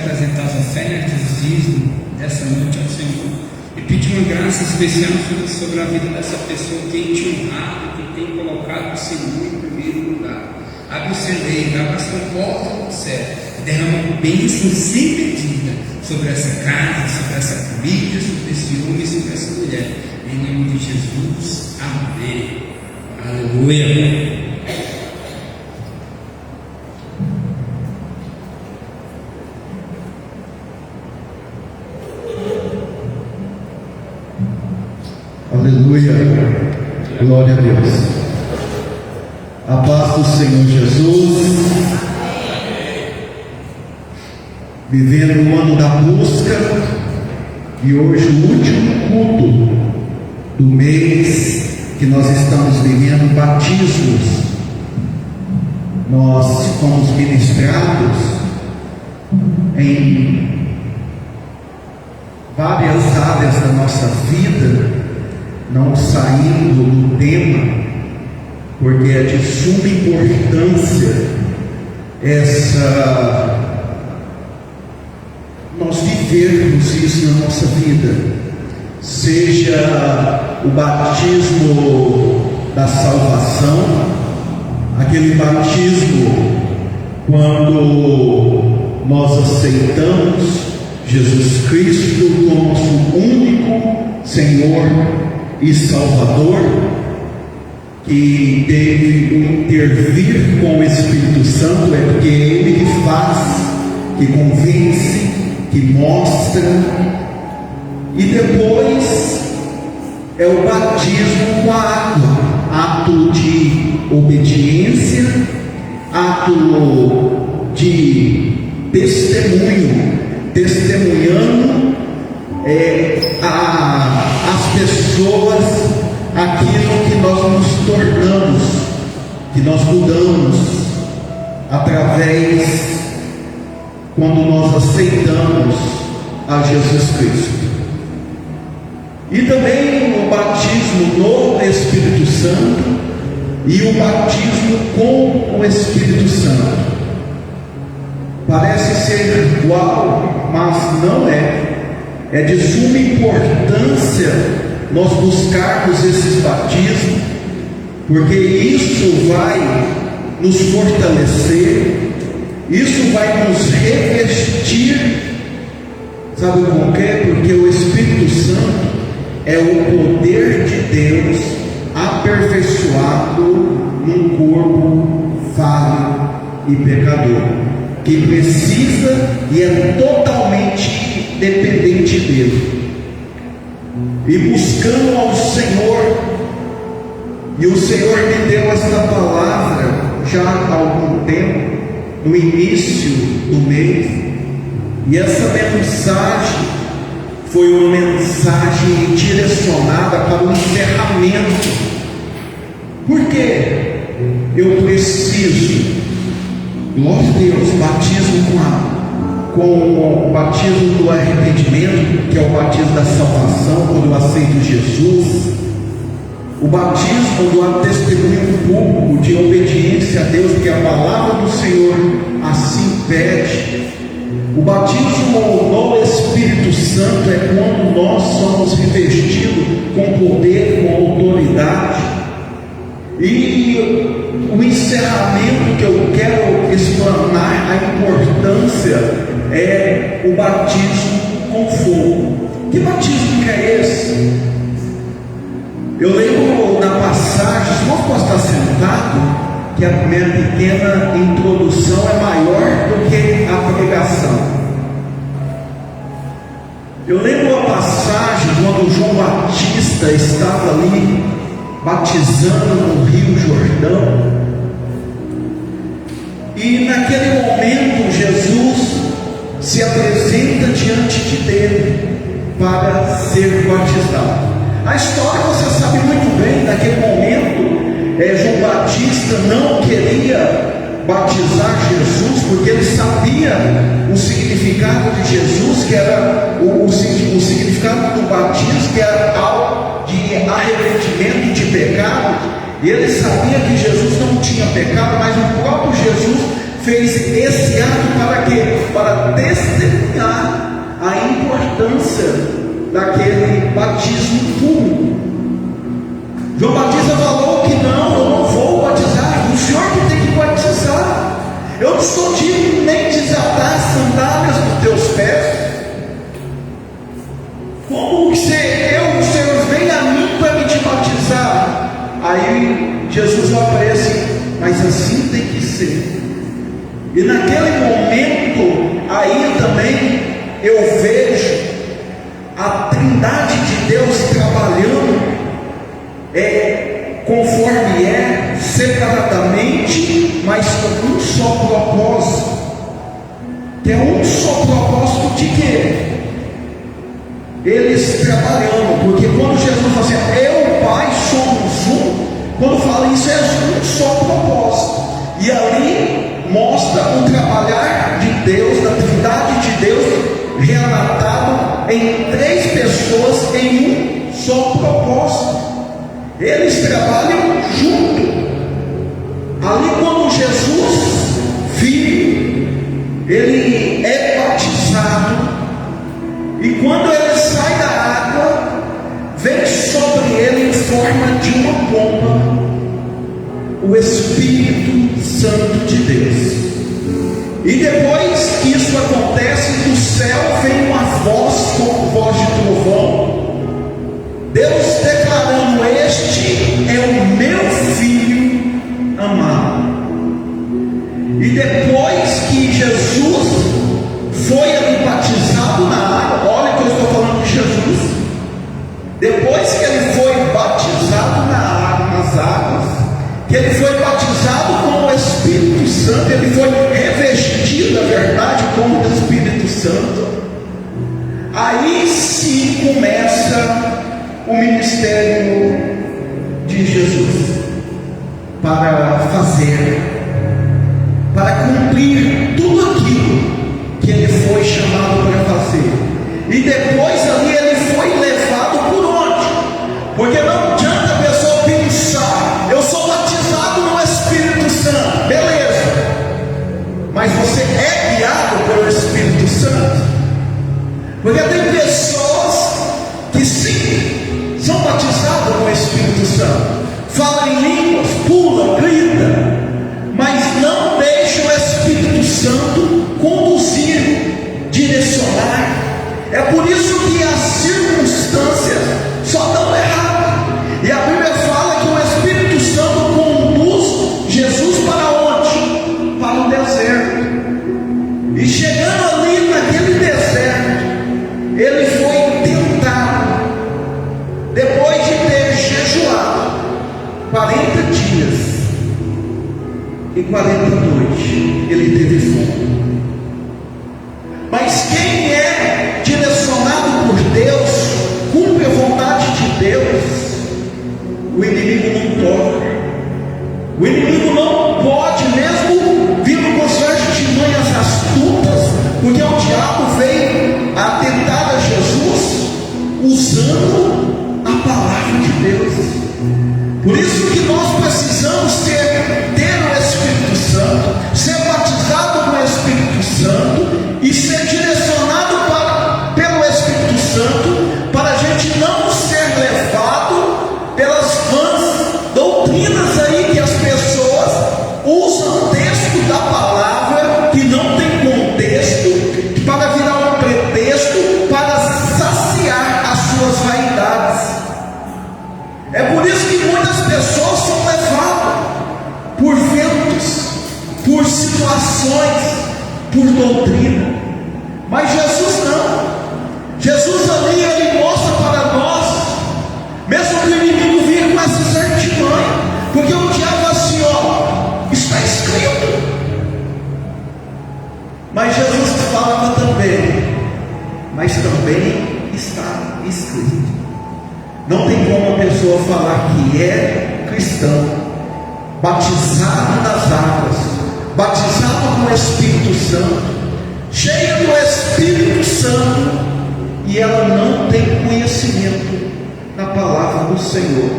apresentar as ofertas, dízimo dessa noite ao Senhor e pedir uma graça especial sobre a vida dessa pessoa que tem te honrado, que tem colocado o Senhor em primeiro lugar. Abre o celeiro, abre as comportas do céu, derrama bênção sem medida sobre essa casa, sobre essa família, sobre esse homem, sobre essa mulher. Em nome de Jesus, amém. Aleluia. Aleluia, glória a Deus. A paz do Senhor Jesus. Vivendo o ano da busca e hoje o último culto do mês que nós estamos vivendo, batismos. Nós fomos ministrados em várias áreas da nossa vida, não saindo do tema, porque é de suma importância nós vivermos isso na nossa vida, seja o batismo da salvação, aquele batismo quando nós aceitamos Jesus Cristo como nosso único Senhor e Salvador, que teve um intervir com o Espírito Santo, é porque é Ele que faz, que convence, que mostra, e depois é o batismo com a água, ato de obediência, ato de testemunho, testemunhando as pessoas aquilo que nós nos tornamos, que nós mudamos através quando nós aceitamos a Jesus Cristo. E também o batismo no Espírito Santo e o batismo com o Espírito Santo. Parece ser igual, mas não é. É de suma importância nós buscarmos esses batismos, porque isso vai nos fortalecer, isso vai nos revestir. Sabe por quê? Porque o Espírito Santo é o poder de Deus aperfeiçoado num corpo falho e pecador, que precisa e é totalmente dependente dele. E buscando ao Senhor, e o Senhor me deu esta palavra já há algum tempo, no início do mês, e essa mensagem foi uma mensagem direcionada para o encerramento. Por quê? Eu preciso, glória a Deus, batismo com o batismo do arrependimento, que é o batismo da salvação, quando eu aceito Jesus, o batismo do testemunho público de obediência a Deus, que a palavra do Senhor assim pede. O batismo no Espírito Santo é quando nós somos revestidos com poder, com autoridade. E o encerramento que eu quero explanar a importância é o batismo com fogo. Que batismo que é esse? Eu lembro na passagem, se nós posso estar sentado, que a minha pequena introdução é maior do que a pregação. Eu lembro a passagem quando João Batista estava ali batizando no Rio Jordão, e naquele momento Jesus se apresenta diante dele para ser batizado. A história você sabe muito bem. Naquele momento João Batista não queria batizar Jesus, porque ele sabia o significado de Jesus, que era o significado do batismo, que era algo de arrependimento de pecado. E ele sabia que Jesus não tinha pecado, mas o próprio Jesus fez esse ato para quê? Para testemunhar daquele batismo público. João Batista falou que não, eu não vou batizar, o Senhor que tem que batizar. Eu não estou digno nem desatar as sandálias dos teus pés. Como que o Senhor vem a mim para me te batizar? Aí Jesus aparece, mas assim tem que ser. E naquele momento, aí também eu vejo a Trindade de Deus trabalhando, conforme separadamente, mas com um só propósito. Que é um só propósito de quê? Eles trabalhando, porque quando Jesus fala assim, eu e o Pai somos um, quando fala isso é um só propósito. E ali mostra o trabalhar de Deus, da Trindade de Deus, relatado em 3 pessoas em um só propósito. Eles trabalham junto. Ali quando Jesus, Filho, ele é batizado, e quando ele sai da água, vem sobre ele em forma de uma pomba o Espírito Santo de Deus. E depois que isso acontece, do céu vem uma voz como voz de trovão, Deus declarando: este é o meu filho amado. E depois que Jesus foi ali batizado na água, olha que eu estou falando de Jesus, depois que ele foi batizado nas águas, que ele foi batizado com o Espírito Santo, ele foi revestido, na verdade, com o Espírito Santo, aí sim começa o ministério de Jesus, para cumprir tudo aquilo que ele foi chamado para fazer. E depois ali ele foi levado por onde? Porque não adianta a pessoa pensar, eu sou batizado no Espírito Santo, beleza, mas você é guiado pelo Espírito Santo? Porque tem pessoas que sim, são batizadas com o Espírito Santo, falam em línguas, pula, grita, mas não deixa o Espírito Santo conduzir, direcionar. É por isso que as circunstâncias só dão errado. E a Bíblia fala que o Espírito Santo conduz Jesus para onde? Para o deserto. E chegando ali naquele deserto, ele foi tentado. Depois de ter jejuado 40 dias e 40 noites, ele teve fome. Mas quem é direcionado por Deus, cumpre a vontade de Deus, o inimigo não toca. O inimigo não pode, mesmo vindo com suas artimanhas astutas, porque o diabo veio a tentar a Jesus usando a palavra de Deus. Por isso que nós precisamos ter o Espírito Santo, ser batizado com o Espírito Santo e ser direcionado pelo Espírito Santo, para a gente não ser levado pelas vãs doutrinas aí que as pessoas usam o texto da palavra que não tem contexto, para virar um pretexto para saciar as suas vaidades. É por isso que muitas pessoas são levadas por ventos, por situações, por doutrina. Mas Jesus não. Jesus ali, ele mostra para nós, mesmo que o inimigo venha com essas artimanhas, porque o diabo assim, está escrito. Mas Jesus falava também, mas também está escrito. Não tem como a pessoa falar que é cristão, batizado nas águas, batizado com o Espírito Santo, cheia do Espírito Santo, e ela não tem conhecimento da palavra do Senhor,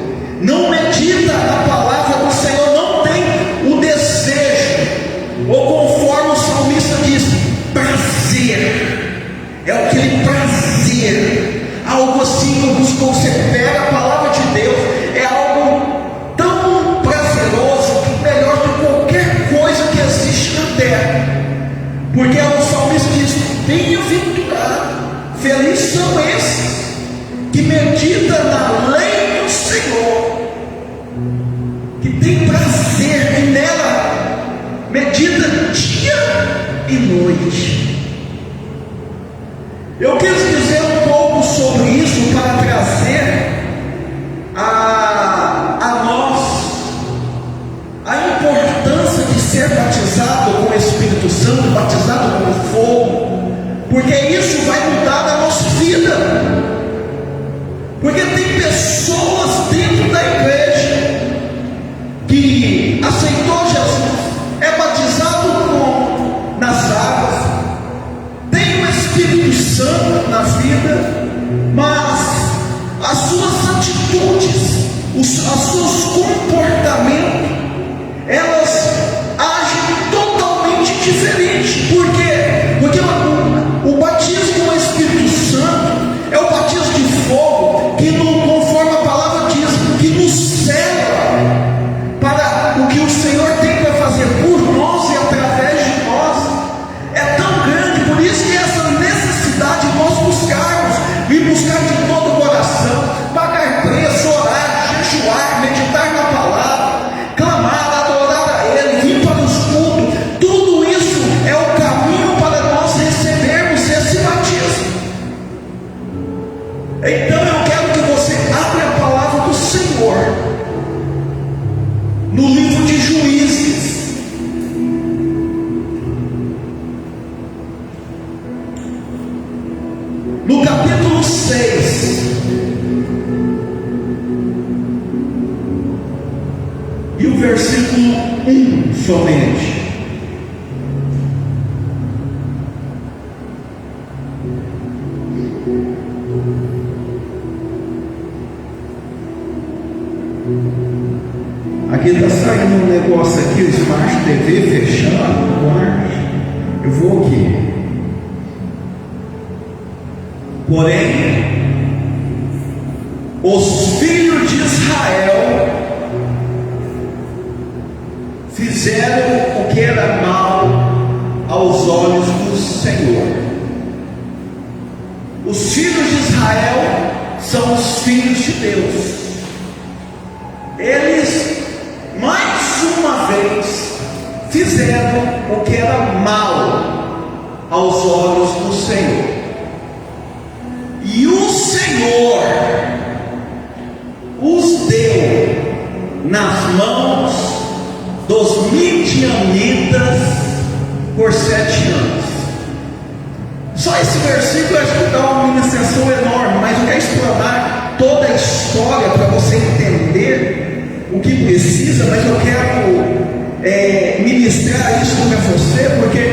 não medita na palavra do Senhor, não tem o desejo, ou conforme o salmista diz, prazer, é aquele prazer prazer, algo assim como você pega a palavra de Deus, é algo tão prazeroso que melhor que qualquer coisa que existe na terra, porque o salmista diz: bem-aventurado, felizes são esses que medita na lei do Senhor, que tem prazer e nela medita dia e noite. Eu quis dizer um pouco sobre isso para trazer a nós a importância de ser batizado com o Espírito Santo, batizado com fogo, porque isso vai mudar a nossa vida. Porque tem pessoas dentro da igreja que aceitou Jesus, é batizado nas águas, tem o Espírito Santo na vida, mas as suas atitudes, os seus comportamentos, elas agem totalmente diferente. Por quê? Porque o batismo com o Espírito Santo é o batismo de fogo, que conforme a palavra diz, que nos cela para o que o Senhor tem para fazer por nós e através de nós. É tão grande, por isso que essa necessidade de nós buscarmos, vir buscar de todo o coração, pagar preço, orar, jejuar, meditar na palavra, clamar, adorar a Ele, vir para os cultos, tudo isso é o caminho para nós recebermos esse batismo. Então eu quero que você abra a palavra do Senhor no livro de Juízes, no capítulo 6, e o versículo 1 somente. Aqui está saindo um negócio aqui, o Smart TV fechando, eu vou aqui. Porém, os filhos de Israel fizeram o que era mal aos olhos do Senhor. Os filhos de Israel são os filhos de Deus. Eles, mais uma vez, fizeram o que era mal aos olhos do Senhor. E o Senhor os deu nas mãos dos midianitas por 7 anos. Só esse versículo acho que dá uma ministração enorme, mas eu quero explanar toda a história para você entender o que precisa, mas eu quero ministrar isso para você, porque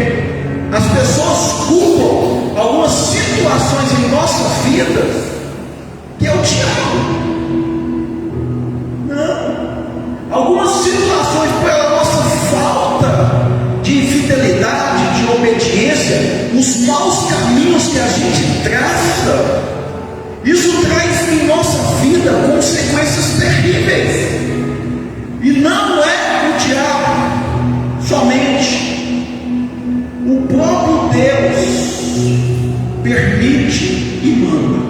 as pessoas culpam algumas situações em nossas vidas, que é o diabo. Não, algumas situações pela nossa falta de fidelidade, de obediência, os maus caminhos que a gente traça, isso traz em nossa vida consequências terríveis. E não é o diabo somente, o próprio Deus permite e manda.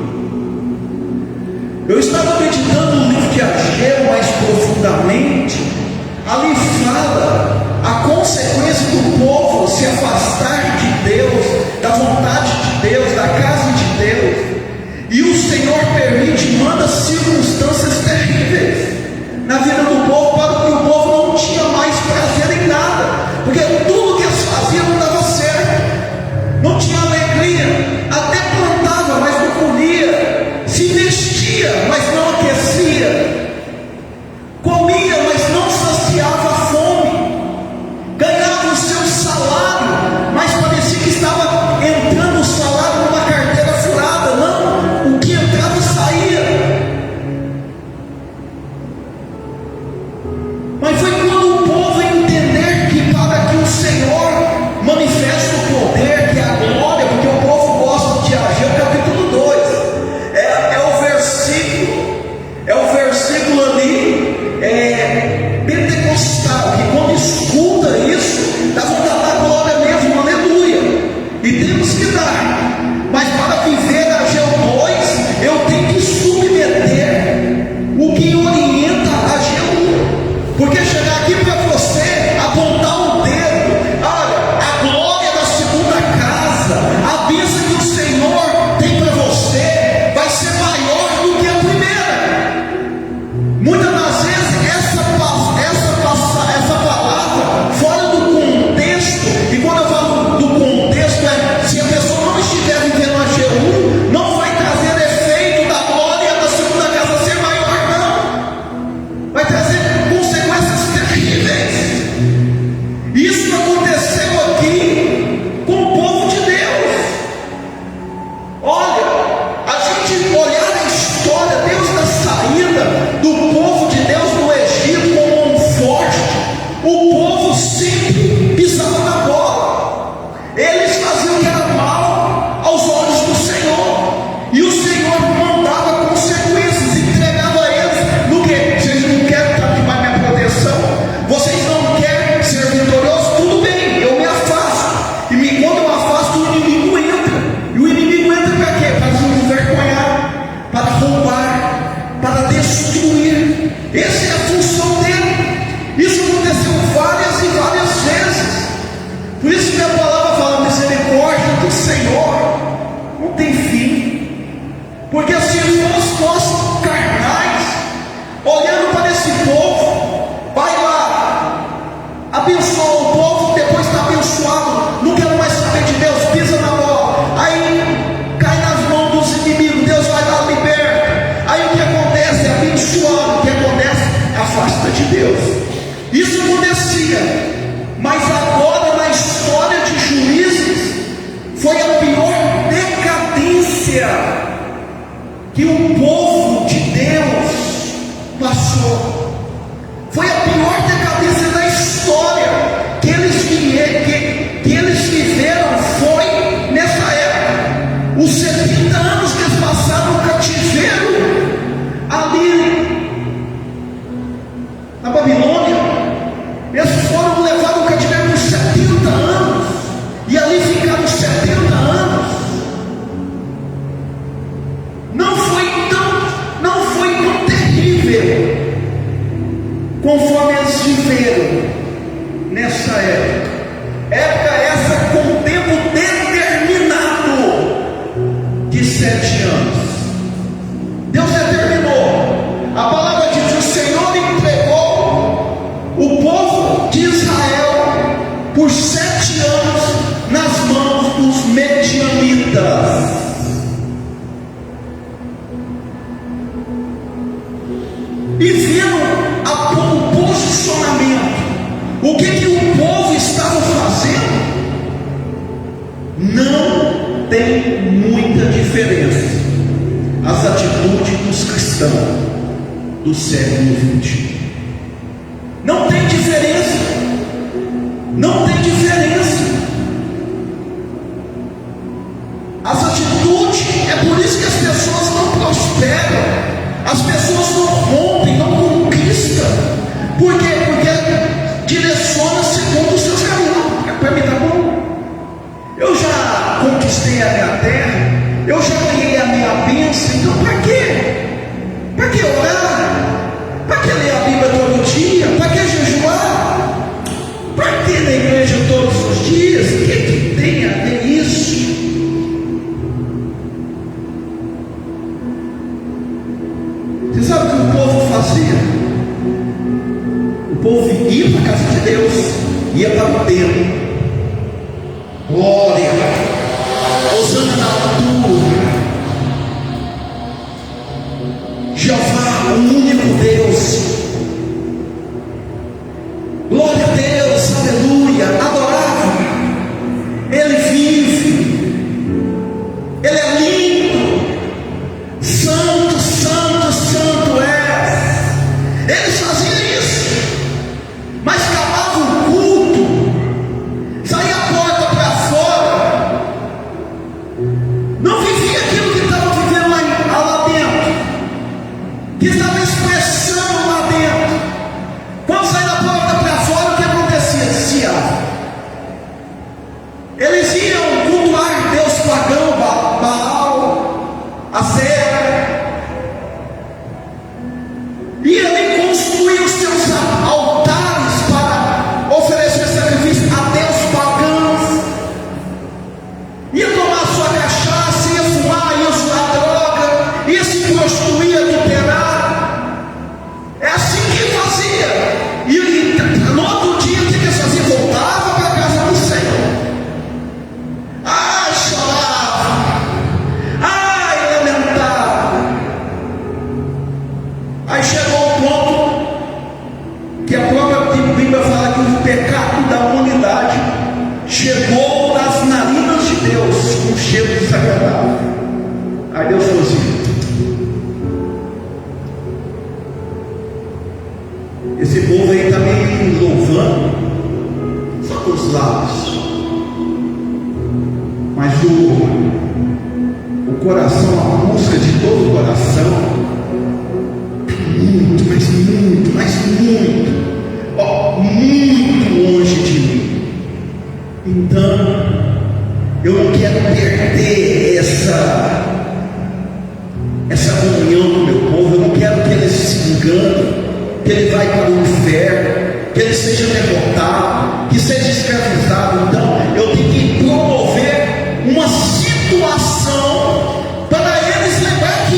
Eu estava meditando no livro de Ageu mais profundamente. Ali fala a consequência do povo se afastar de Deus, da vontade de Deus, da casa de Deus. E o Senhor permite, manda circunstâncias terríveis na vida do povo, para que o povo não tinha mais prazer em nada, porque tudo que eles faziam não dava certo, não tinha alegria, até plantava, mas não colhia, se vestia, mas não aquecia, comia, mas não saciava a fome, ganhava o seu salário, mas Porque se fosse nós carnais, olhando para esse povo, vai lá, abençoa o povo, depois está abençoado, não quero mais saber de Deus, pisa na bola, aí cai nas mãos dos inimigos, Deus vai lá, liberta. Aí o que acontece? É abençoado. O que acontece? Afasta de Deus. Isso acontecia, mas agora na história de Juízes foi a pior decadência que o povo de Deus passou. Foi a pior decadência da história que eles viveram. Foi nessa época, os 70 anos que eles passaram no cativeiro ali na Babilônia. Eles foram levados no cativeiro por 70 anos, e ali ficaram 70 anos. Não foi tão terrível conforme eles viveram nessa época. Época essa com tempo determinado de 7 anos. Deus determinou. A palavra diz: o Senhor entregou o povo de Israel por 7 anos nas mãos dos medianitas. E viram o posicionamento, o que o povo estava fazendo. Não tem muita diferença as atitudes dos cristãos do século 21. Não tem diferença. Não tem diferença. As atitudes, é por isso que as pessoas não prosperam. As pessoas não rompem, não conquistam. Por quê? Porque direciona segundo os seus caminhos. Para mim tá bom. Eu já conquistei a minha terra, eu já ganhei a minha bênção. Então para quê? Para que orar? Para que ler a Bíblia todo dia? Para que jejuar? Para que ir na igreja todos os dias? O que tem a ver isso? Você sabe o que o povo fazia? O povo ia para a casa de Deus, ia para o templo. Glória, Hosana na altura, Jeová, o único Deus. Glória a Deus, aleluia, adorava. Ele vive, Ele é lindo, santo, santo, santo é. Eles faziam isso, mas acabava o culto, saía a porta para fora, não vivia aquilo que estava vivendo lá dentro, que estava expressando lá dentro. Quando saía da porta para fora, o que acontecia? Desviava. Eles iam cultuar Deus pagão, Baal, Acera, e ele construía os seus altares para oferecer sacrifício a Deus pagãos. Ia tomar sua cachaça, ia fumar, ia usar droga, ia se prostituir, adulterar. É assim que fazia. E no outro dia, o que eles faziam? Voltava para a casa do Senhor. Ai, chorava. Ai, lamentava. Aí chegou o ponto que a própria Bíblia fala que o pecado da humanidade chegou nas narinas de Deus com um cheiro desagradável. Aí Deus falou assim: esse povo aí está me louvando só com os lábios, mas o coração, a música de todo o coração, muito, mas muito, mas muito, muito longe de mim. Então eu não quero perder essa comunhão com o meu povo. Eu não quero que eles se enganem, que ele vai para o inferno, que ele seja derrotado, que seja escravizado. Então eu tenho que promover uma situação para eles lembrar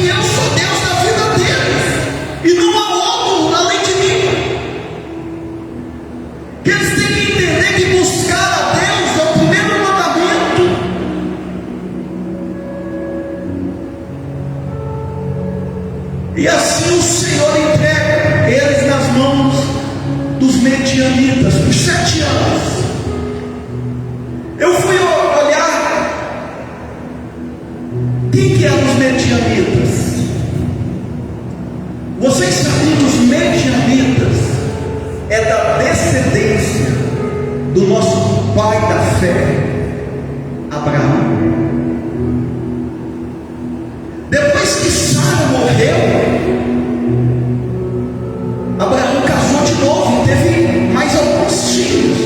E assim o Senhor entrega eles nas mãos dos medianitas por 7 anos. Eu fui olhar quem que eram os medianitas. Vocês sabiam que os medianitas é da descendência do nosso pai da fé, Abraão. Depois que Sara morreu, Abraão casou de novo e teve mais alguns filhos.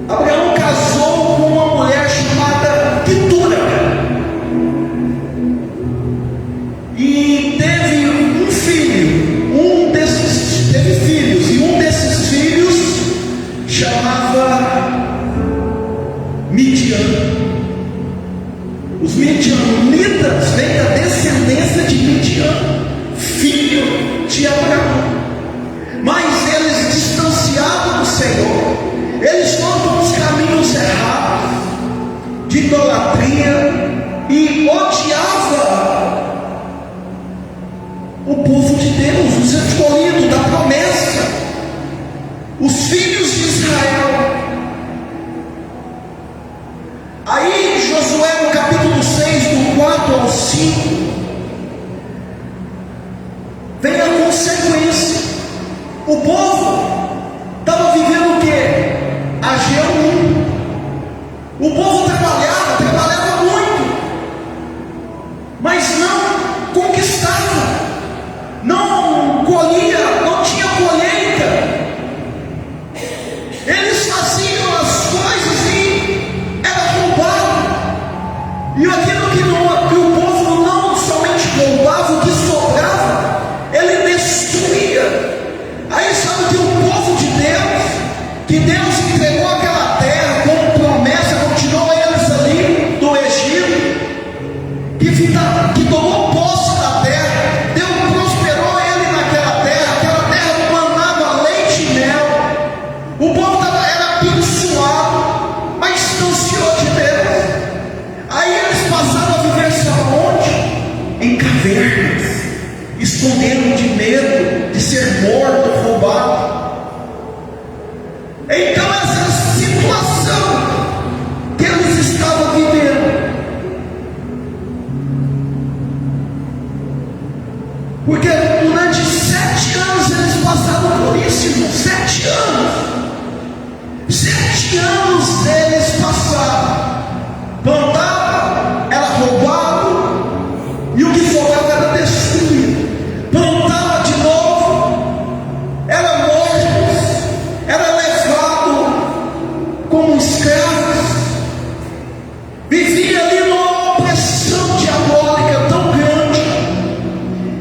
Abraão casou com uma mulher chamada Quetura e teve um filho. Teve filhos, e um desses filhos chamava Midian. Os midianitas vêm da descendência de Midian, filho de Abraão. Mas eles, distanciados do Senhor, eles foram nos caminhos errados de idolatria e odiava o povo de Deus, os escolhidos da promessa, os filhos de Israel. Aí Josué, no capítulo 6, do 4 ao 5, vem a consequência. O povo estava vivendo o quê? Ageu 1. O povo trabalhava muito, mas não conquistava, não colhia, não tinha colheita. Eles faziam as coisas e era roubado. E aquilo que o povo não somente roubava, o que sobrava, ele destruía. Aí sabe que o povo de Deus, que Deus entregou aquela terra como promessa, continuou eles ali do Egito, que tomou posse da terra, Deus prosperou ele naquela terra, aquela terra manava leite e mel. O povo era abençoado, mas distanciou de Deus. Aí eles passaram a viver só onde? Em cavernas, esconderam de medo de ser morto, roubado. Então essa situação que eles estavam vivendo, porque durante 7 anos eles passaram por isso, irmão. 7 anos. 7 anos eles passaram. Plantava, era roubado, e o que sobrava era destruído. Plantava de novo, era morto, era levado como escravos. Vivia ali numa opressão diabólica tão grande.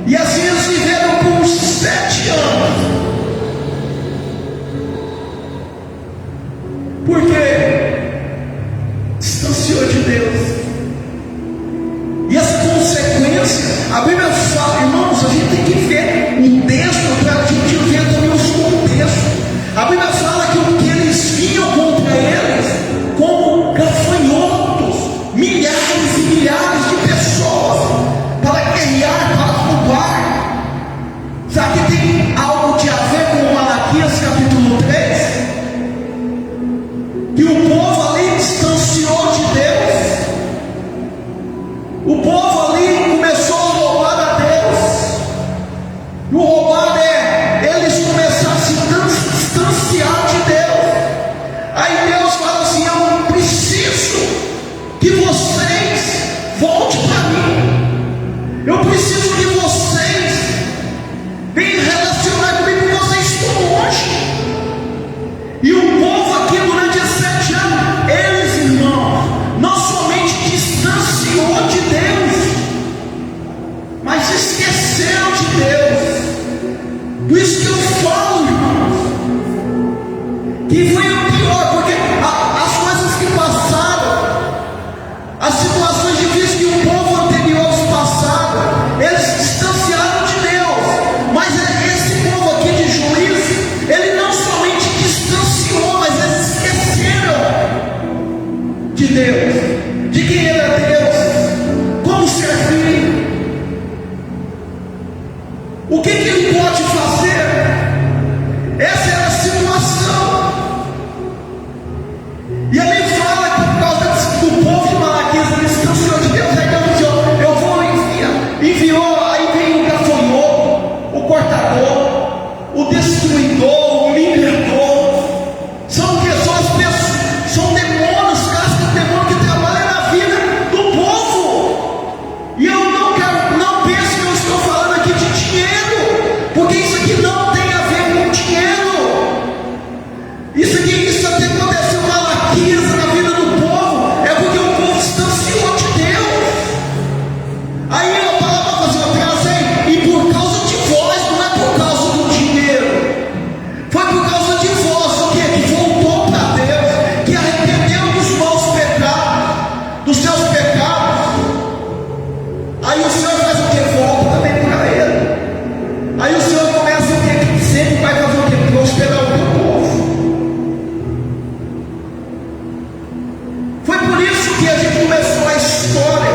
E assim eles viveram por 7 anos. Porque distanciou de Deus. E essa consequência, a Bíblia fala, irmãos, a gente tem que ver o texto para a gente ver também os contextos. A Bíblia fala que o que eles vinham contra eles, Foi por isso que a gente começou a história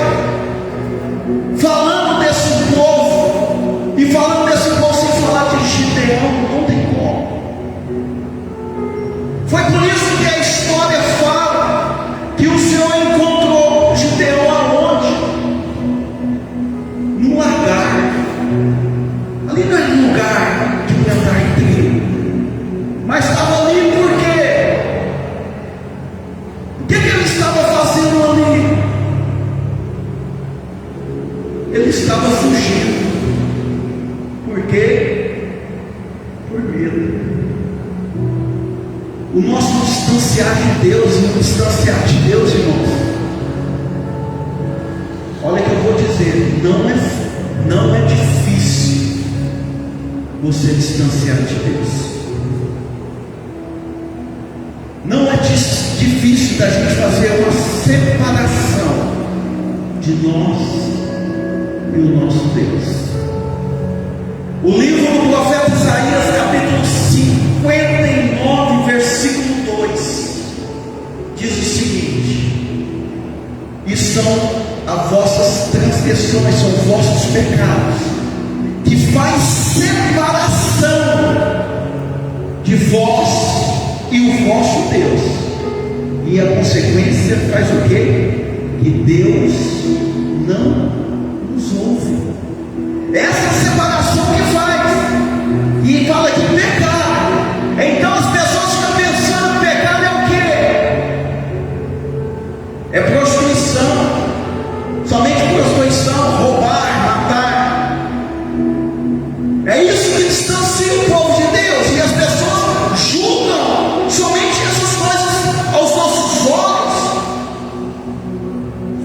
falando desse povo, e falando desse povo sem falar de Gideão, não tem como. Foi por isso que a história fala que o Senhor encontrou Gideão aonde? No lagar. Ali não é lugar de plantar trigo, mas estava ali por quê? O que ele estava fazendo ali? Ele estava fugindo. Por quê? Por medo. O nosso distanciar de Deus e o distanciar de Deus, irmãos, olha que eu vou dizer, não é difícil você distanciar de Deus. Não é difícil da gente fazer uma separação de nós e o nosso Deus. O livro do profeta Isaías, capítulo 59, versículo 2, diz o seguinte: e são as vossas transgressões, são os vossos pecados, que faz separação de vós e o vosso Deus. E a consequência faz o quê? Que Deus não nos ouve. Essa separação que faz, e fala que pecado. Então as pessoas ficam pensando que pecado é o quê? É prostituição, somente prostituição, roubar, matar. É isso que distancia o povo de Deus, e as pessoas julgam somente essas coisas aos nossos olhos.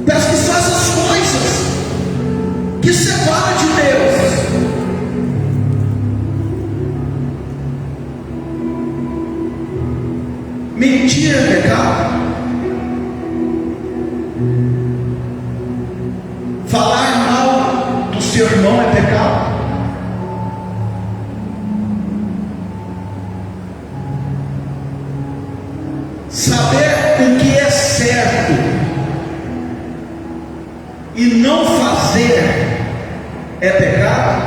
Parece que são essas coisas que separam de Deus. Mentir é pecado. Falar mal do seu irmão é pecado. Saber o que é certo e não fazer é pecado?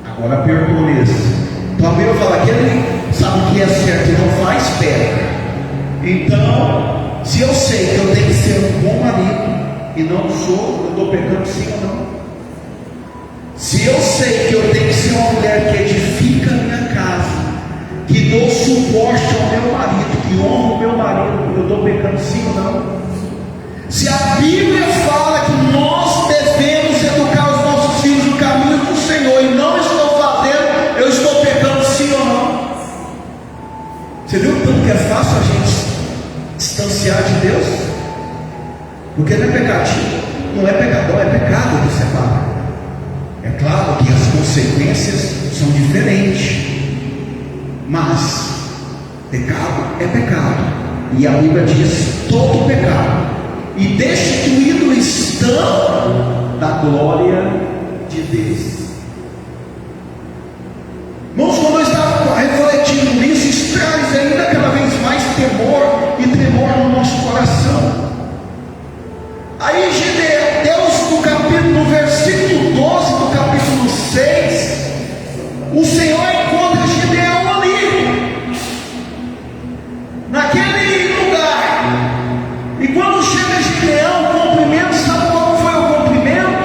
Agora pergunto isso. Então a Bíblia fala que ele sabe o que é certo e não faz, peca. Então, se eu sei que eu tenho que ser um bom marido e não sou, eu estou pecando sim ou não? Se eu sei que eu tenho que ser uma mulher que edifica a minha casa, que dou suporte ao meu marido, que honra o meu marido, eu estou pecando sim ou não? Se a Bíblia fala que nós devemos educar os nossos filhos no caminho do Senhor, e não estou fazendo, eu estou pecando sim ou não? Você viu tanto que é fácil a gente distanciar de Deus? Porque não é pecativo, não é pecador, é pecado que separa. É claro que as consequências são diferentes, mas pecado é pecado, e a Bíblia diz: todo pecado e destituído estão da glória de Deus. Irmãos, quando eu estava refletindo nisso, isso traz ainda cada vez mais temor e tremor no nosso coração. Aí Deus, no versículo 12 do capítulo 6, o Senhor encontra Gideão ali, naquele lugar. E quando chega Gideão, o cumprimento, sabe qual foi o cumprimento?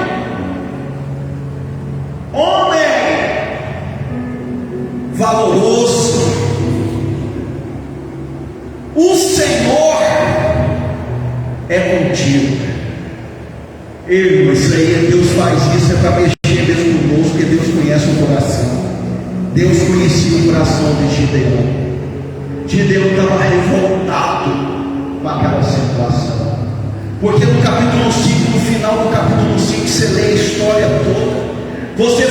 Homem valoroso, o Senhor é contigo. Irmão, isso aí, Deus faz isso, é para mexer mesmo conosco, porque Deus conhece o coração. Deus conhecia o coração de Gideão. Gideão estava revoltado com aquela situação, porque no capítulo 5, no final do capítulo 5, você lê a história toda, você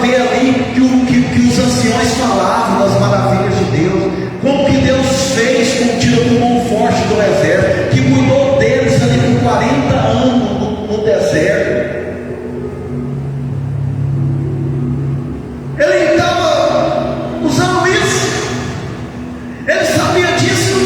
vê ali que os anciões falavam das maravilhas de Deus, como que Deus fez, tirou com mão forte do exército, que cuidou deles ali por 40 anos no deserto. Ele estava usando isso, ele sabia disso,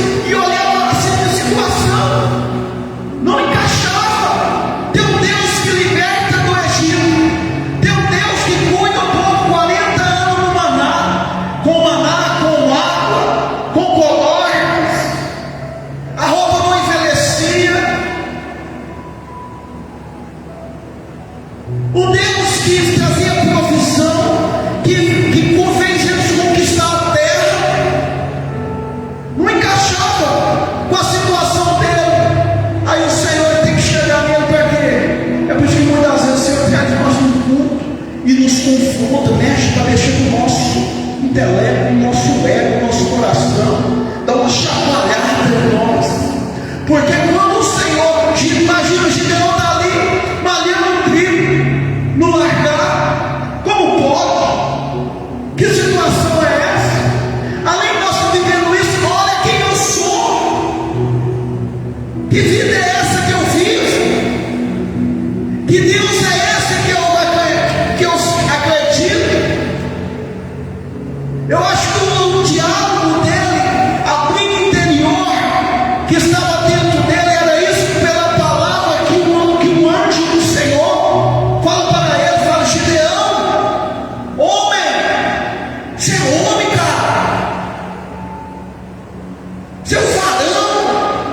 seu varão,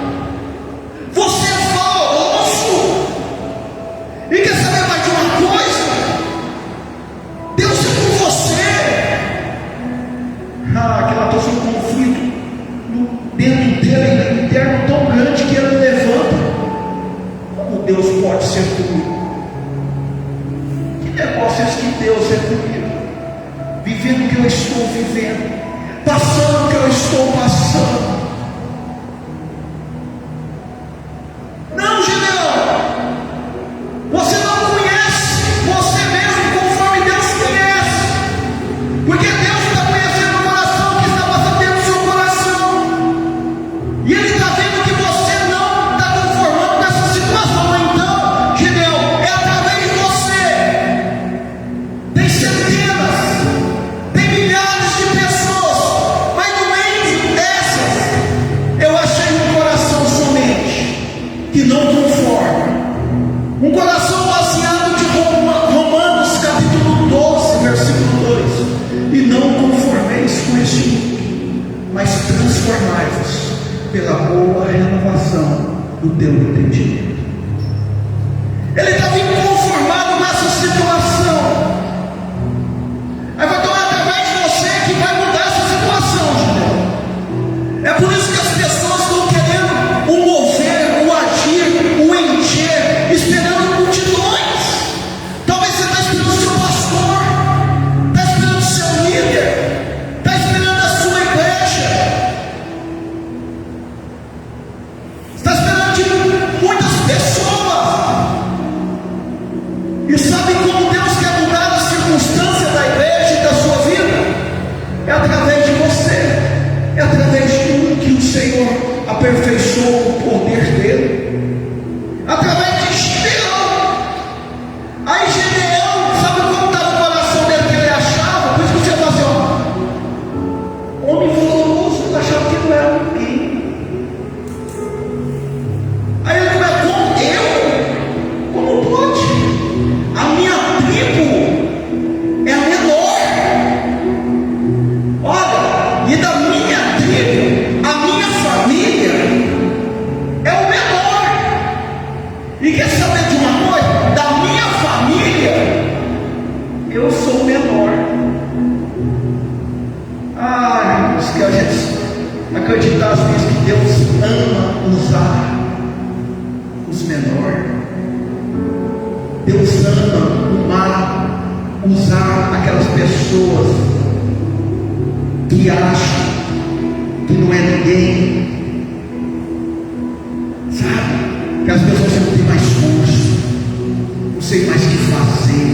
você é valoroso. E quer saber mais de uma coisa? Deus é com você. Que ela trouxe um conflito dentro dele, interno tão grande que ele levanta. Como Deus pode ser comigo? Que negócio é esse que Deus é comigo? Vivendo o que eu estou vivendo, passando o que eu estou passando. Não, Gideão, você não conhece você mesmo conforme Deus conhece, porque Deus está conhecendo o coração que está passando dentro do seu coração, e Ele está vendo que você não está conformando com essa situação. Então, Gideão, é através de você. Tem centenas, tem milhares de pessoas, mas no meio dessas eu achei um coração somente que não conforma, um coração baseado de Romanos capítulo 12 versículo 2: e não conformeis com este mundo, mas transformai-vos pela boa renovação do teu entendimento. Ele estava inconformado com essa situação. Aí vai tomar através de você que vai mudar essa situação, Gideão. É por isso que as pessoas estão querendo o mover, o agir, o encher, esperando multidões. Talvez você está esperando o seu pastor, está esperando o seu líder, está esperando a sua igreja, está esperando de muitas pessoas. E sabe como Deus quer mudar a circunstância da igreja e da sua vida? É através de você, é através de um que o Senhor aperfeiçoou o poder dele, através de Gideão. Aí Gideão, sabe como estava o coração dele que ele achava? Por isso que você fala assim, homem valoroso, ele achava que não era ninguém. Aí ele não é como eu? Como pode? A minha tribo é a menor. Olha, e da minha tribo, a minha família é o menor. E quer saber de uma coisa? Da minha família, eu sou o menor. Irmãos, que a gente acreditar às vezes que Deus ama usar os menores. Deus ama usar aquelas pessoas que acham que não é ninguém, sabe? Que as pessoas não têm mais força, não sei mais o que fazer,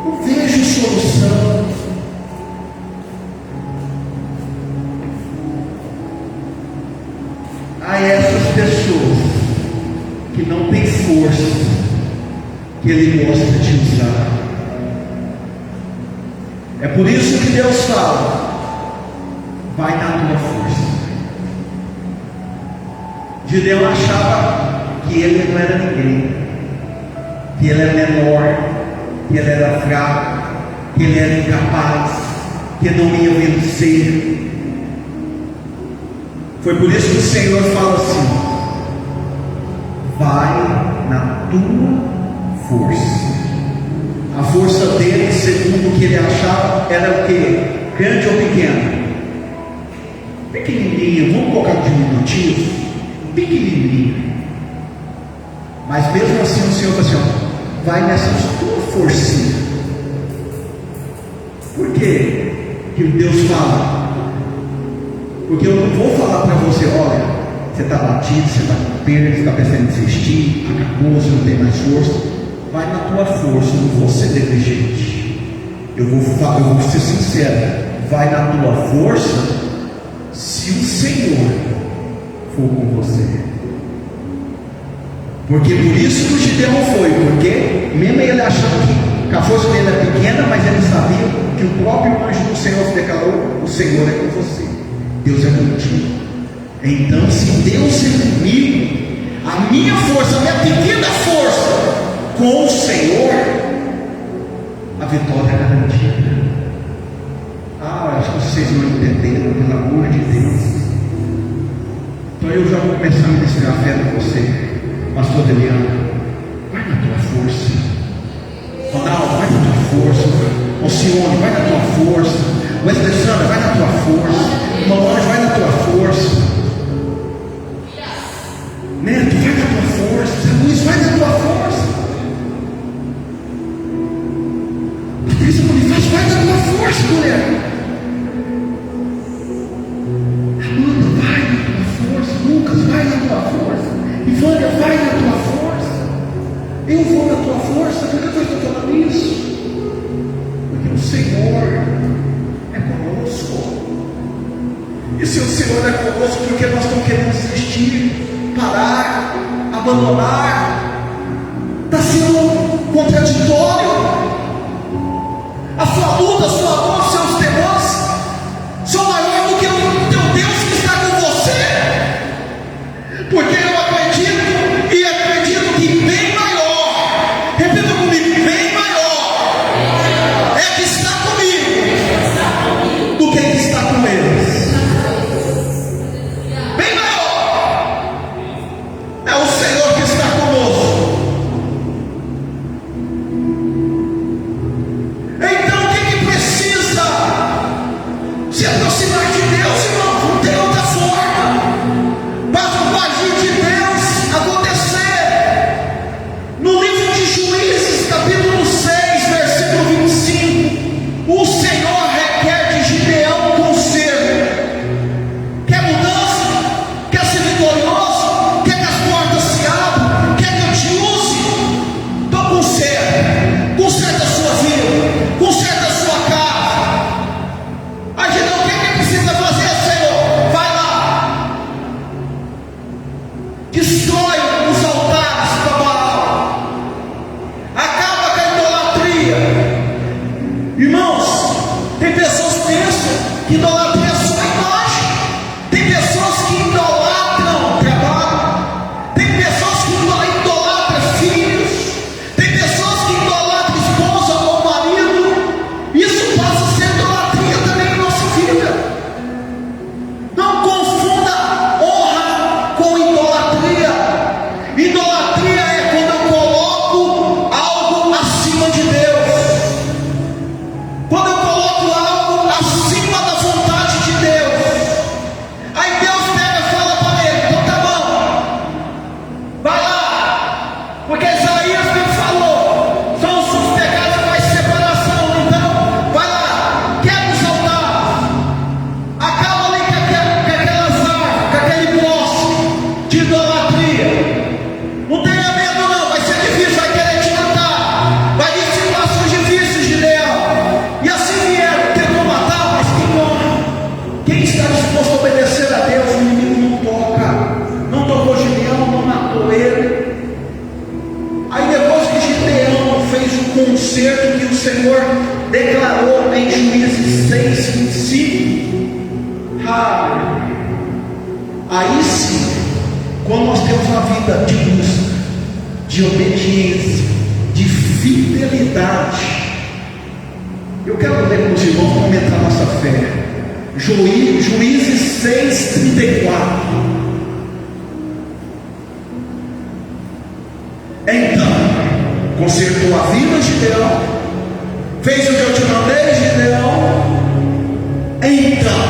não vejo solução. A essas pessoas que não tem força, que Ele gosta de usar. É por isso que Deus fala: vai na tua força. Gideão achava que ele não era ninguém, que ele era menor, que ele era fraco, que ele era incapaz, que não ia vencer. Foi por isso que o Senhor fala assim: vai na tua força. A força dele, segundo o que ele achava, era o que? Grande ou pequena? Pequenininha, vamos colocar de diminutivo, pequenininha. Mas mesmo assim o Senhor fala assim: vai nessa tua forcinha. Por quê que Deus fala? Porque eu não vou falar para você: olha, você está batido, você está com perda, você está pensando em desistir, acabou, você não tem mais força. Vai na tua força, não vou ser negligente. Eu vou ser sincero: vai na tua força se o Senhor for com você. Porque por isso que o Gideão foi, porque mesmo ele achando que a força dele é pequena, mas ele sabia que o próprio anjo do Senhor se declarou: o Senhor é com você, Deus é contigo. Então, se Deus é comigo, a minha força, a minha pequena força com o Senhor, a vitória é garantida. Acho que vocês não entenderam, pelo amor eu já vou começar a ministrar a fé com você. Pastor Adriano, vai na tua força. Ronaldo, vai na tua força. Alcione, vai na tua força. Wesley Sandra, vai na tua força. Mamãe, vai na tua força. Neto, vai na tua força. Zé Luiz, vai na tua força. Patrícia Bonifácio, vai na tua força, mulher. Amanda, vai na tua força. Lucas, vai na tua força. Ivânia, vai na tua força. Eu vou na tua força. Por que eu estou falando isso? Porque o Senhor é conosco. E se o Senhor é conosco, porque nós não queremos desistir, parar, abandonar? Está sendo contraditório. A sua luta, a sua dor, seus temores são maiores do que o teu Deus que está com você. Porque eu acredito e acredito que bem maior, repita comigo, bem maior é que está comigo do que está com eles. Bem maior é o Senhor que está conosco. Então o que precisa se aproximar de Deus, irmão? Não tem outra forma. Basta o agir de Deus acontecer. No livro de Juízes, capítulo 6, versículo 25, o Senhor requer de Gideão conselho. Quer mudança? Quer ser vitorioso? Quer que as portas se abram? Quer que eu te use? Então conserta a sua vida, conserta a sua casa. Aí Gideão, o que precisa fazer, Senhor? Vai lá, destrói os altares para Baal, acaba com a idolatria. Irmãos, tem pessoas que pensam que idolatria é só imagem. Tem pessoas que idolatram trabalho. Tem pessoas que idolatram filhos. Tem pessoas que idolatram esposa ou marido. Isso passa a ser idolatria também em nossa vida. Não confunda honra com idolatria. Idolatria é quando eu coloco algo acima de Deus. Quando eu coloco algo acima da vontade de Deus. Aí Deus pega e fala para ele: então tá bom, vai lá, porque Isaías me falou, são os seus pecados que faz separação. Então vai lá, quebra os altares, acaba ali com aquelas árvores, com aquele poste de idolatria. Não tenha medo não, vai ser difícil, vai querer te matar, vai vir situações difíceis de leão. E assim vieram, tentou matar, mas quem morre? Quem está disposto a obedecer a Deus, o inimigo não toca. Não tocou Gideão, não matou ele. Aí depois que Gideão fez o concerto que o Senhor declarou em Juízes 6:25, aí sim, quando nós temos uma vida de busca, de obediência, de fidelidade, eu quero ler com os irmãos para aumentar a nossa fé. Juízes 6:34. Então consertou a vida, Gideão, fez o que eu te mandei, Gideão. Então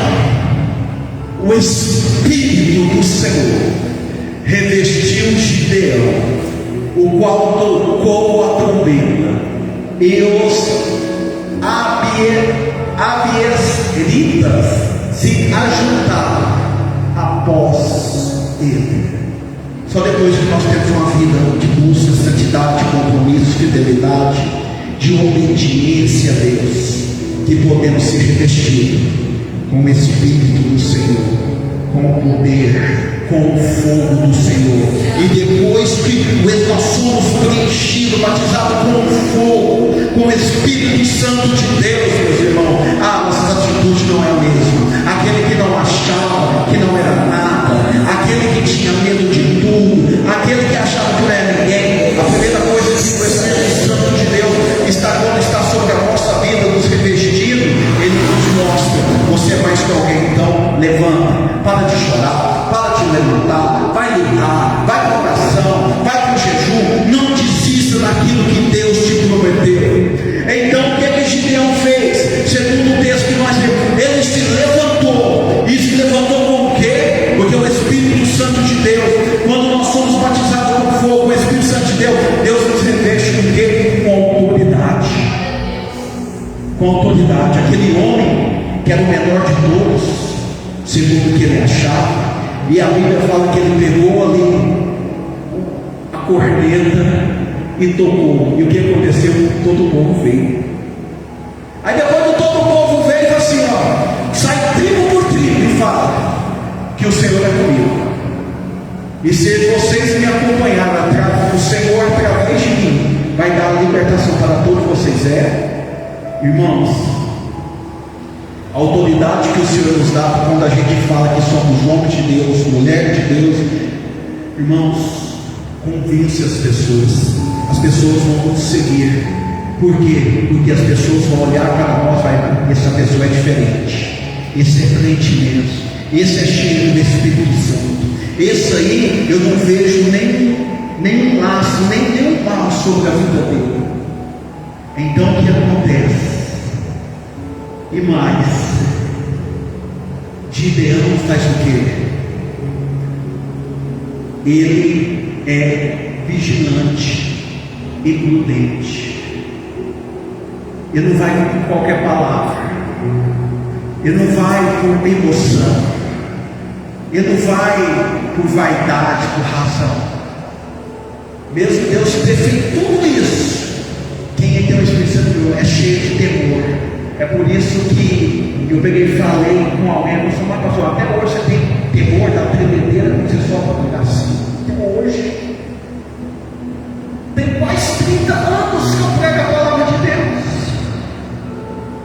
o Espírito do Senhor revestiu Gideão, o qual tocou a trombeta, e os abiesritas se ajuntaram após ele. Só depois que nós temos uma vida de busca, santidade, compromisso, fidelidade, de obediência a Deus, que podemos ser revestidos com o Espírito do Senhor, com o poder, com o fogo do Senhor. E depois que nós somos preenchidos, batizados com o fogo, com o Espírito Santo de Deus, meus irmãos, nossa atitude não é a mesma. Aquele que não achava que não era nada, aquele que tinha medo de tudo, aquele que achava que não era ninguém, a primeira coisa que o Espírito Santo de Deus está, quando está sobre a nossa vida, nos revestindo, ele nos mostra: você é mais que alguém. Então levanta, para de chorar, para de levantar, vai lutar, vai com oração, vai com jejum. Não desista daquilo que Deus te prometeu. Então o que Gideão fez? Segundo o texto que nós lemos, ele se levantou. E se levantou com o quê? Porque o Espírito Santo de Deus, quando nós somos batizados com fogo, o Espírito Santo de Deus, Deus nos reveste com o quê? Com autoridade. Com autoridade. Aquele homem que era o menor de todos, segundo o que ele achava, e a Bíblia fala que ele pegou ali a corneta e tocou. E o que aconteceu? Todo o povo veio. Aí depois de todo o povo veio, falou assim: ó, sai tribo por tribo e fala que o Senhor é comigo. E se vocês me acompanharem, o Senhor através de mim vai dar a libertação para todos vocês. Irmãos, a autoridade que o Senhor nos dá quando a gente fala que somos homens de Deus, mulheres de Deus, irmãos, convence as pessoas vão nos seguir. Por quê? Porque as pessoas vão olhar para nós e falar: essa pessoa é diferente, esse é crente mesmo, esse é cheio do Espírito Santo, esse aí eu não vejo nenhum laço, nenhum mal sobre a vida dele. Então o que acontece? E mais, Gideão faz o quê? Ele é vigilante e prudente. Ele não vai com qualquer palavra, ele não vai por emoção, ele não vai por vaidade, por razão. Mesmo Deus ter feito tudo isso, quem tem o Espírito Santo é cheio de temor. É por isso que eu peguei e falei com alguém: você não, pastor, até hoje você tem temor da tremedeira quando você só vai assim. Até hoje, tem quase 30 anos que eu prego a palavra de Deus.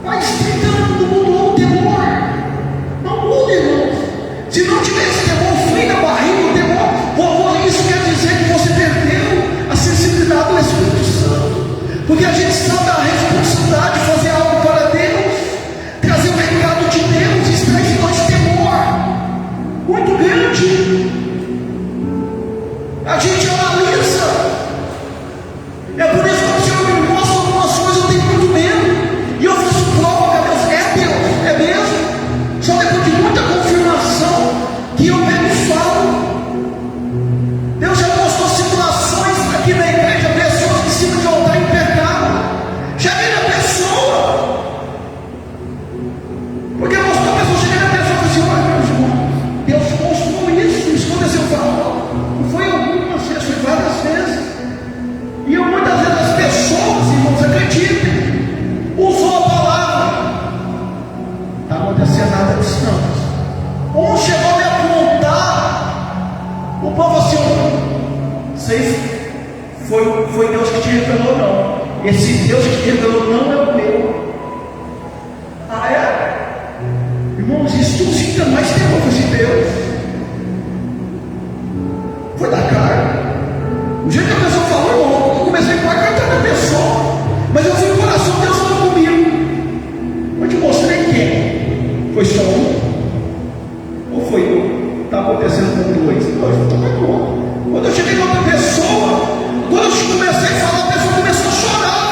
Quase 30 anos não mudou o temor. Não muda, irmãos. Se não tivesse temor, frio na barriga, o temor, isso quer dizer que você perdeu a sensibilidade do Espírito Santo. Porque a gente sabe a responsabilidade de fazer algo para Deus, trazer o recado de Deus, isso traz de nós temor muito grande. A gente analisa. É por isso que o Senhor me mostra algumas coisas, eu tenho muito medo. E eu faço prova que Deus é mesmo. Só depois de muita confirmação que eu pego e falo. Deus já mostrou situações aqui na igreja, pessoas que se de altar em pecado. Já vi na pessoa. Porque mostrou a pessoa, cheguei na pessoa e falei assim: olha, meu irmão, Deus mostrou isso aconteceu. Não foi algumas vezes, foi várias vezes. E eu, muitas vezes as pessoas, irmãos, acreditam, usou a palavra, não está acontecendo nada disso não. Um chegou a me apontar, o povo assim: vocês, foi Deus que te revelou, não. Esse Deus que te revelou não é o meu. Ah, é? Irmãos, isso tudo se ainda mais temor com esse Deus. Foi da carne. O jeito que a pessoa falou, irmão, eu comecei a cartar da pessoa, mas eu fui no coração, Deus falou comigo. Eu te mostrei quem? Foi só um? Ou foi um? Está acontecendo com dois? Não, eu estou com outro. Quando eu cheguei com outra pessoa, quando eu comecei a falar, a pessoa começou a chorar.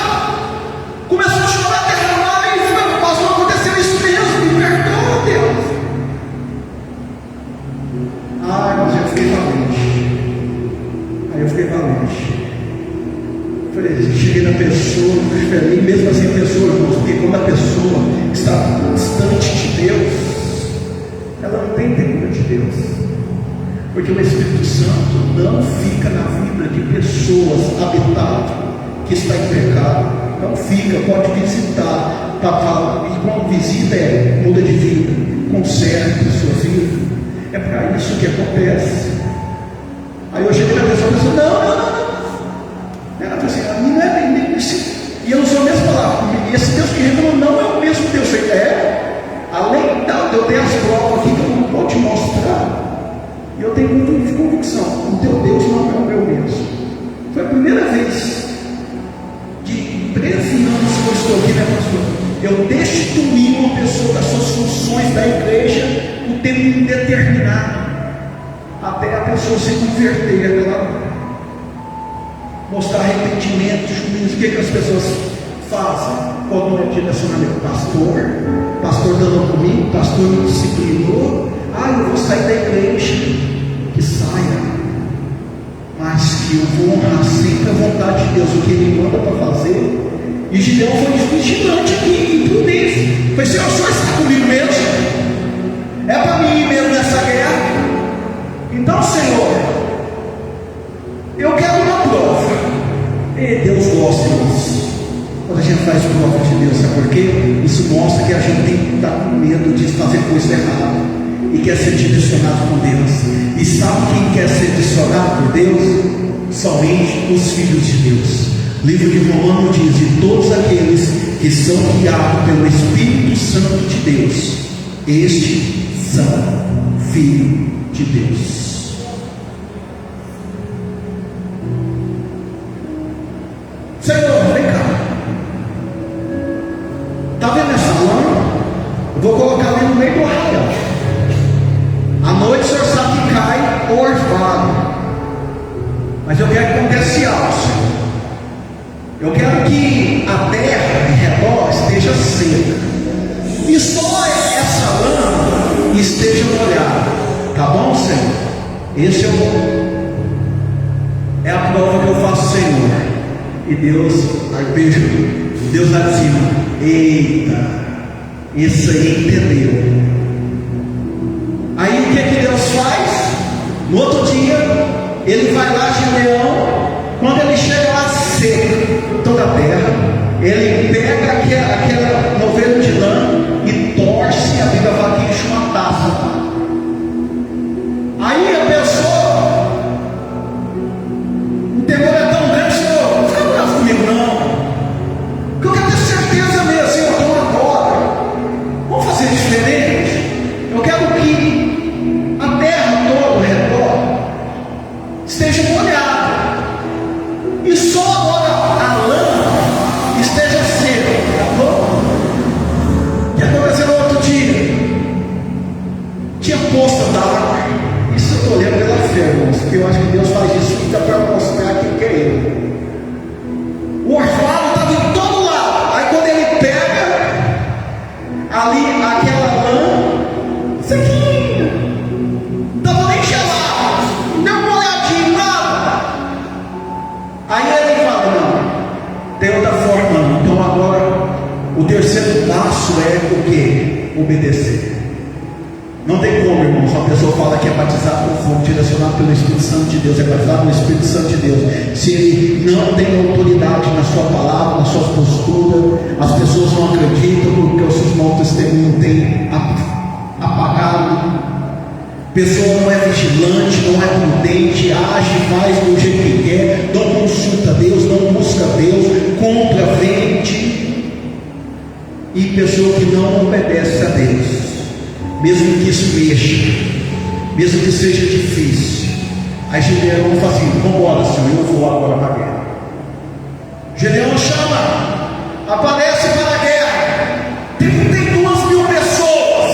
Começou a chorar, derramar, e foi: pastor, aconteceu isso mesmo, me perdoa, Deus. Mas eu fiquei valente. Aí eu fiquei valente. Falei, cheguei na pessoa, fui feliz, mesmo assim a pessoa, irmãos, porque quando a pessoa está distante de Deus, ela não tem temor de Deus. Porque o Espírito Santo não fica na vida de pessoas habitadas que está em pecado. Não fica, pode visitar, e quando visita muda de vida, conserta a sua vida. É para isso que acontece. Aí eu cheguei na pessoa e disse: não. Ela falou assim: a mim não é nem isso. E eu usei a mesma palavra. E esse Deus que revelou não é o mesmo Deus. Além de eu ter as provas aqui que eu não vou te mostrar, e eu tenho muita convicção: o teu Deus não é o meu mesmo. Foi a primeira vez de 13 anos que eu estou aqui, né, pastor? Eu destituí uma pessoa das suas funções da igreja por tempo indeterminado. até a pessoa se converter, mostrar arrependimento, juízo. O que as pessoas fazem quando é direcionamento? Pastor dando comigo, pastor me disciplinou, eu vou sair da igreja. Que saia, mas que eu vou honrar sempre a vontade de Deus, o que Ele manda para fazer. E Gideão foi vigilante aqui, imprudente. Foi: Senhor, o Senhor está comigo mesmo? É para mim ir mesmo nessa guerra? Então, Senhor, eu quero uma prova. E Deus gosta disso. Quando a gente faz prova de Deus, sabe por quê? Isso mostra que a gente tem que estar com medo de fazer coisa errada e quer ser direcionado por Deus. E sabe quem quer ser direcionado por Deus? Somente os filhos de Deus. O livro de Romanos diz: e todos aqueles que são guiados pelo Espírito Santo de Deus, estes são filhos de Deus. Senhor, vem cá. Está vendo essa lã? Eu vou colocar ali no meio do arraial. À noite o senhor sabe que cai o orvalho. Mas eu quero que aconteça algo, Senhor. Eu quero que a terra em redor esteja seca. E só essa lã esteja molhada. Tá bom, Senhor? Esse é a prova que eu faço, Senhor. E Deus, Deus lá de cima: eita, isso aí entendeu. Aí o que Deus faz? No outro dia, ele vai lá, Gideão. Quando ele chega lá seco, toda a terra, ele pega aquela novelo de lã e torce, a Bíblia fala que enche uma taça. Aí a pessoa, o temor é tão grande: Senhor, não fica bravo comigo não, porque eu quero ter certeza mesmo, Senhor, então agora, vamos fazer diferente. Eu quero que a terra toda ao redor esteja molhada, e só agora a lã esteja seca, tá bom? O que aconteceu no outro dia? Tinha poça d'água. Isso eu estou olhando pela fé, irmãos, porque eu acho que Deus faz isso para mostrar quem é Ele. O orvalho estava em todo lado. Aí quando ele pega ali aquela lã sequinha, estava nem gelado, deu uma olhadinha, nada. Aí ele fala: não, tem outra forma não. Então agora o terceiro passo é o quê? Obedecer. Não tem como, irmãos. Uma pessoa fala que é batizado por fogo, direcionado pelo Espírito Santo de Deus, é batizado pelo Espírito Santo de Deus, se ele não tem autoridade na sua palavra, na sua postura, as pessoas não acreditam, porque os seus maus testemunhos têm apagado. A pessoa não é vigilante, não é prudente, age, faz do jeito que quer, não consulta Deus, não busca Deus, compra, vende. E pessoa que não obedece a Deus, mesmo que isso mexa, mesmo que seja difícil. Aí Gideão fala assim: vamos embora, Senhor, eu vou agora para a guerra. Gideão chama, aparece para a guerra. 32.000 pessoas.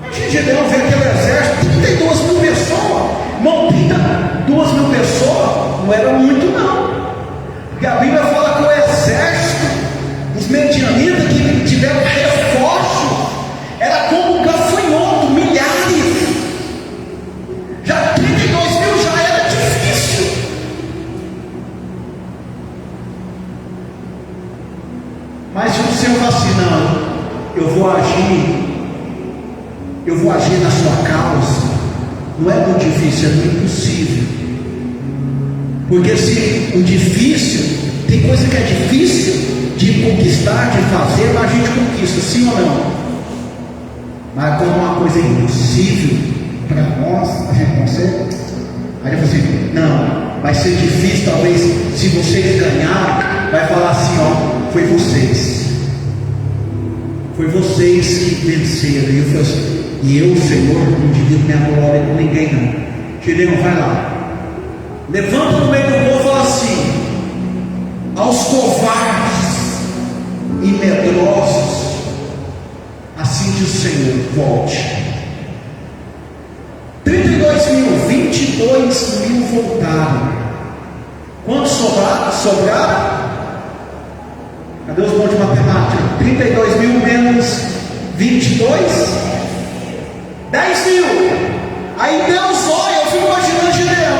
Aí Gideão vê aquele exército, 32.000 pessoas. Irmão, 32.000 pessoas não era muito não, porque a Bíblia fala que o exército, os medianitas que tiveram reforço, era como um gafanhoto, milhares. Já 32.000 já era difícil. Mas se o Senhor fala assim: não, eu vou agir na sua causa, não é muito difícil, é muito impossível. Porque se o difícil, tem coisa que é difícil de conquistar, de fazer, mas a gente conquista, sim ou não? Mas quando uma coisa é impossível para nós, a gente consegue. Aí eu falo assim: não, vai ser difícil, talvez, se vocês ganharem, vai falar assim: ó, foi vocês que venceram. E eu falei assim: e eu, Senhor, não divido minha glória com ninguém não. Gideão, vai lá, levanta no meio do povo e fala assim: aos covardes e medrosos, assim diz o Senhor, volte. 32 22.000 voltaram. Quantos sobraram? Cadê os bons de matemática? 32.000 menos 22? 10.000. Aí Deus olha, eu fico imaginando Gideão,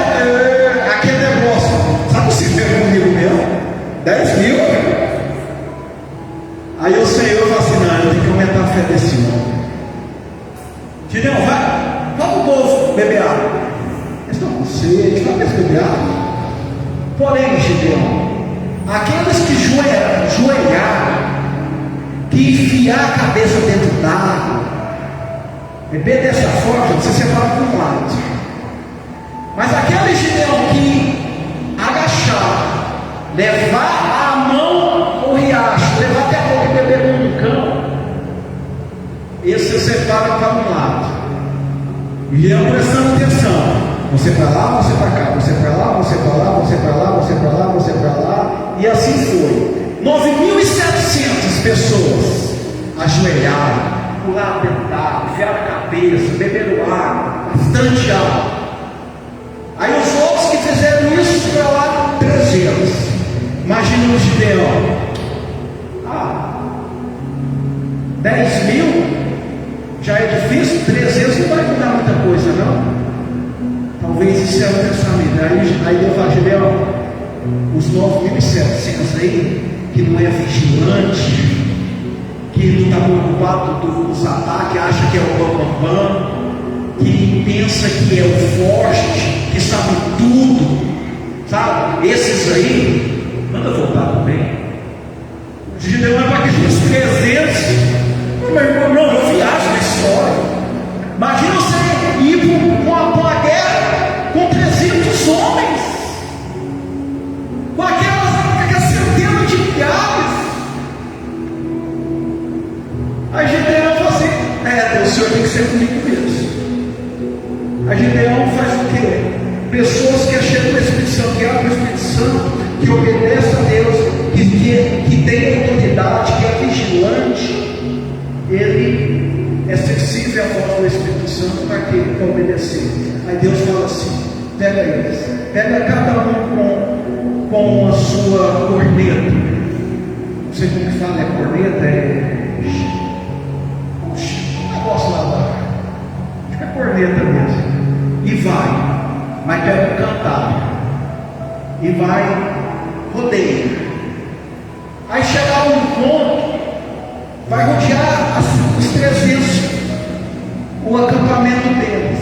aquele negócio, sabe o que você pegou comigo meu? 10.000? Aí o Senhor fala assim: não, eu tenho que aumentar a fé desse homem. Gideão, vamos o povo beber água. Eles estão com sede, vamos beber água. Porém, Gideão, aqueles que joelharam, que enfiar a cabeça dentro d'água, beber dessa forma, você separa por um lado. Mas aquele Gideão que agachar, levar a mão ao riacho, levar até a boca e beber num cão, esse você separa para um lado. E Gideão prestando atenção. Você para lá, você para cá, você para lá, você para lá, você para lá, você para lá, você para lá. E assim foi. 9.700 pessoas ajoelharam, pularam dentro d'água, enfiaram a cabeça, beberam água, bastante água. Aí os outros que fizeram isso para lá, 300. Imagina o Gideão. 10.000 já é difícil, 300 não vai mudar muita coisa, não. Talvez isso é o pensamento. Aí Deus fala: Gideão, os 9.700 aí, que não é vigilante, que não está preocupado dos ataques, acha que é o bambam, que pensa que é o forte, que sabe tudo, sabe? Esses aí, manda voltar também. Gideão é para aqueles 300. Meu irmão, não, eu viajo na história. Imagina você ir para uma guerra com 300 homens, com aquelas centenas de piadas. Aí Gideão fala assim: o Senhor tem que ser comigo mesmo. Aí Gideão faz o quê? Pessoas que chegam no Espírito Santo, que é o Espírito Santo, que obedece a Deus, que tem autoridade, que é vigilante, ele é sensível à voz do Espírito Santo para quê? Para obedecer. Aí Deus fala assim: pega eles, pega cada um com a sua corneta. Não sei como que fala, corneta? Um negócio lá, fica corneta mesmo. E vai, mas pega o cantar. E vai, rodeia. Aí chegar um ponto, vai rodear os 300, o acampamento deles.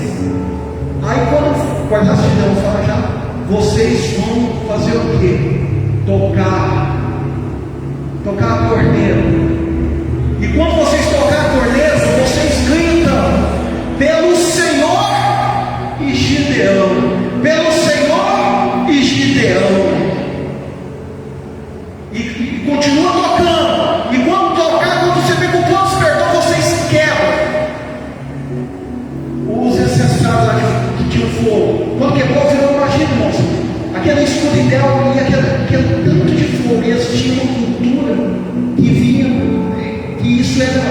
Aí quando o guarda-cidadão fala já, vocês vão fazer o quê? Tocar a corneta. E quando vocês tocar a corneta, vocês gritam pelo Senhor e Gideão, pelo Senhor e Gideão. E continua tocando. E quando tocar, quando você vê que o plano despertou, vocês quebram os essenciais lá que tinham fogo. Quando quebrou, virou uma irmãos. Aquela escuridão e aquele tanto de fogo. E eles tinham uma cultura que vinha, que isso era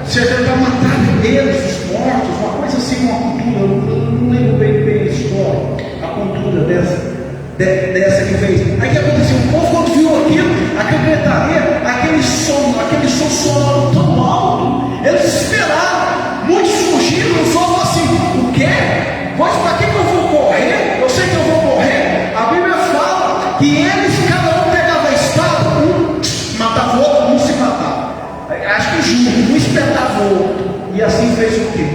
servindo para matar eles, os mortos, uma coisa assim, uma cultura. Eu não lembro bem a história, a cultura dessa que fez. Aí o que aconteceu? O povo, quando viu aquilo, aquela gritaria, aquele som sonoro tão alto, eles esperaram. Muitos fugiram, os outros assim: o quê? Pois para que eu vou correr? Eu sei que eu vou morrer. A Bíblia fala que eles, cada um pegava a espada, um matava o outro, um se matava. Acho que junto, um espetava o outro. E assim fez o quê?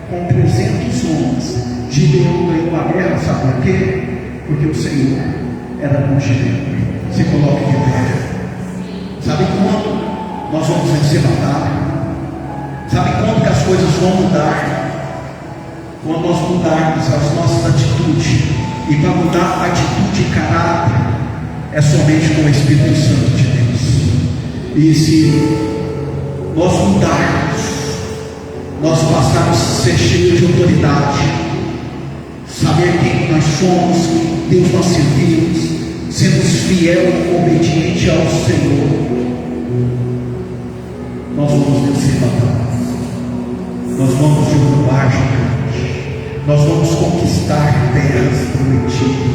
Com 300 homens, Gideão ganhou a guerra, sabe por quê? Porque o Senhor era com Gideão. Se coloque de pé. Sabe quando nós vamos vencer a batalha? Sabe quando que as coisas vão mudar? Quando nós mudarmos as nossas atitudes. E para mudar a atitude e caráter é somente com o Espírito Santo de Deus. E se nós mudarmos, nós passarmos a ser cheios de autoridade, saber quem nós somos, Deus nós servimos, sermos fiel e obediente ao Senhor, nós vamos vencer batalhas, nós vamos derrubar gigantes, nós vamos conquistar terras prometidas.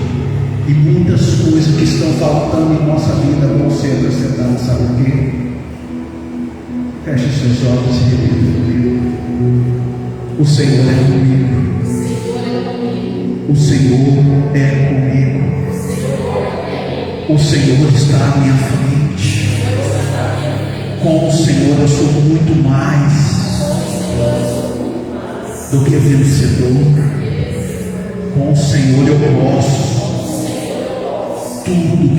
E muitas coisas que estão faltando em nossa vida vão ser acrescentadas. Sabe por quê? Feche seus olhos e repita comigo. O Senhor é comigo. O Senhor é comigo. O Senhor está à minha frente. Com o Senhor eu sou muito mais do que vencedor. Com o Senhor eu posso tudo,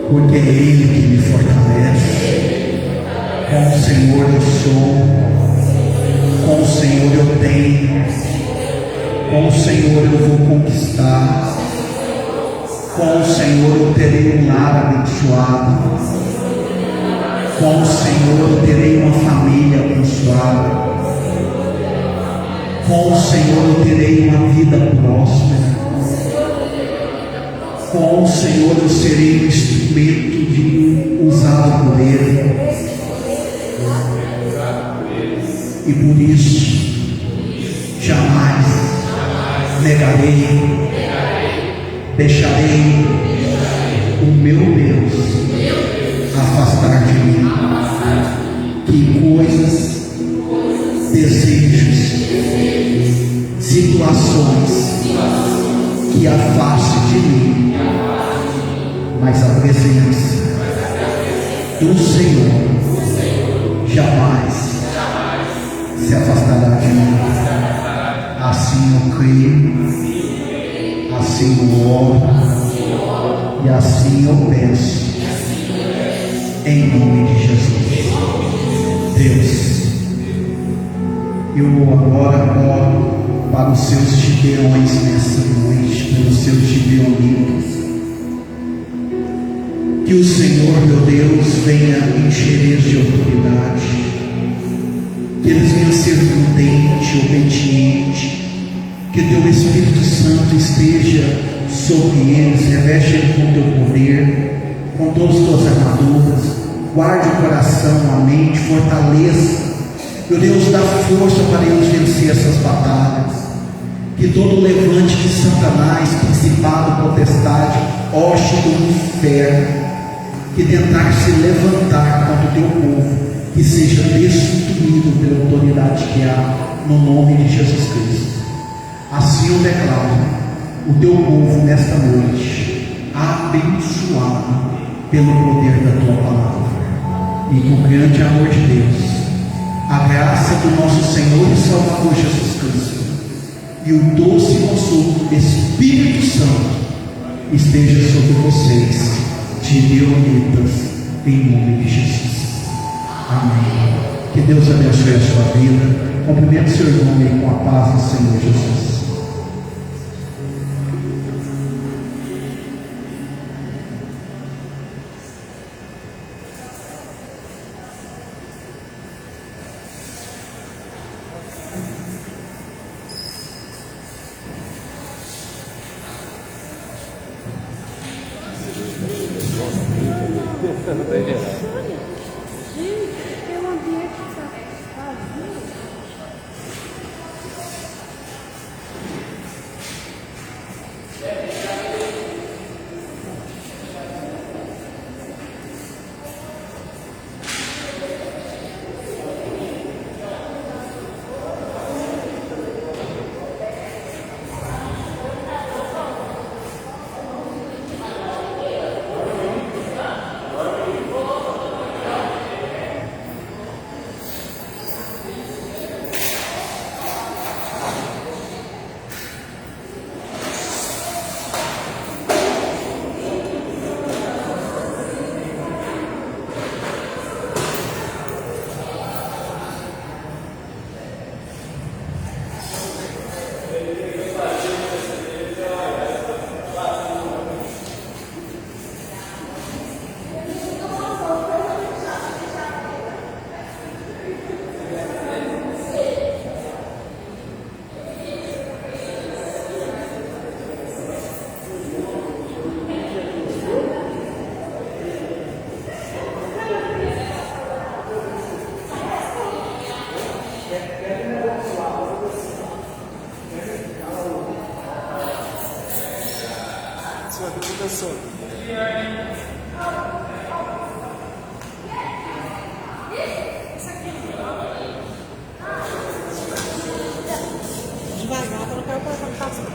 porque é Ele que me fortalece. Com o Senhor eu sou, com o Senhor eu tenho, com o Senhor eu vou conquistar, com o Senhor eu terei um lar abençoado, com o Senhor eu terei uma família abençoada, com o Senhor eu terei uma vida próspera. Com o Senhor eu serei um instrumento usado por Ele. E por isso, jamais negarei, deixarei o meu Deus afastar de mim. Que coisas, desejos, situações que afaste de mim, mas a presença do Senhor jamais se afastará de mim. Assim eu creio, assim eu oro e assim eu peço, em nome de Jesus. Deus, eu agora oro para os seus gibeões nessa noite, pelos seus gibeonitas. Que o Senhor, meu Deus, venha encher eles de autoridade, que eles venham ser prudentes, obedientes, que teu Espírito Santo esteja sobre eles, reveste eles com teu poder, com todas as tuas armaduras, guarde o coração, a mente, fortaleça, meu Deus, dá força para eles vencer essas batalhas. Que todo levante de Satanás, principado, potestade, hoste do inferno, que tentar se levantar contra o teu povo, que seja destruído pela autoridade que há no nome de Jesus Cristo. Assim eu declaro o teu povo nesta noite abençoado pelo poder da tua palavra, e com o grande amor de Deus, a graça do nosso Senhor e Salvador Jesus Cristo e o doce consolo do Espírito Santo esteja sobre vocês, gibeonitas, em nome de Jesus. Amém. Que Deus abençoe a sua vida. Cumprimente seu irmão aí com a paz do Senhor Jesus. professor. Devagar, para não cair o cartão.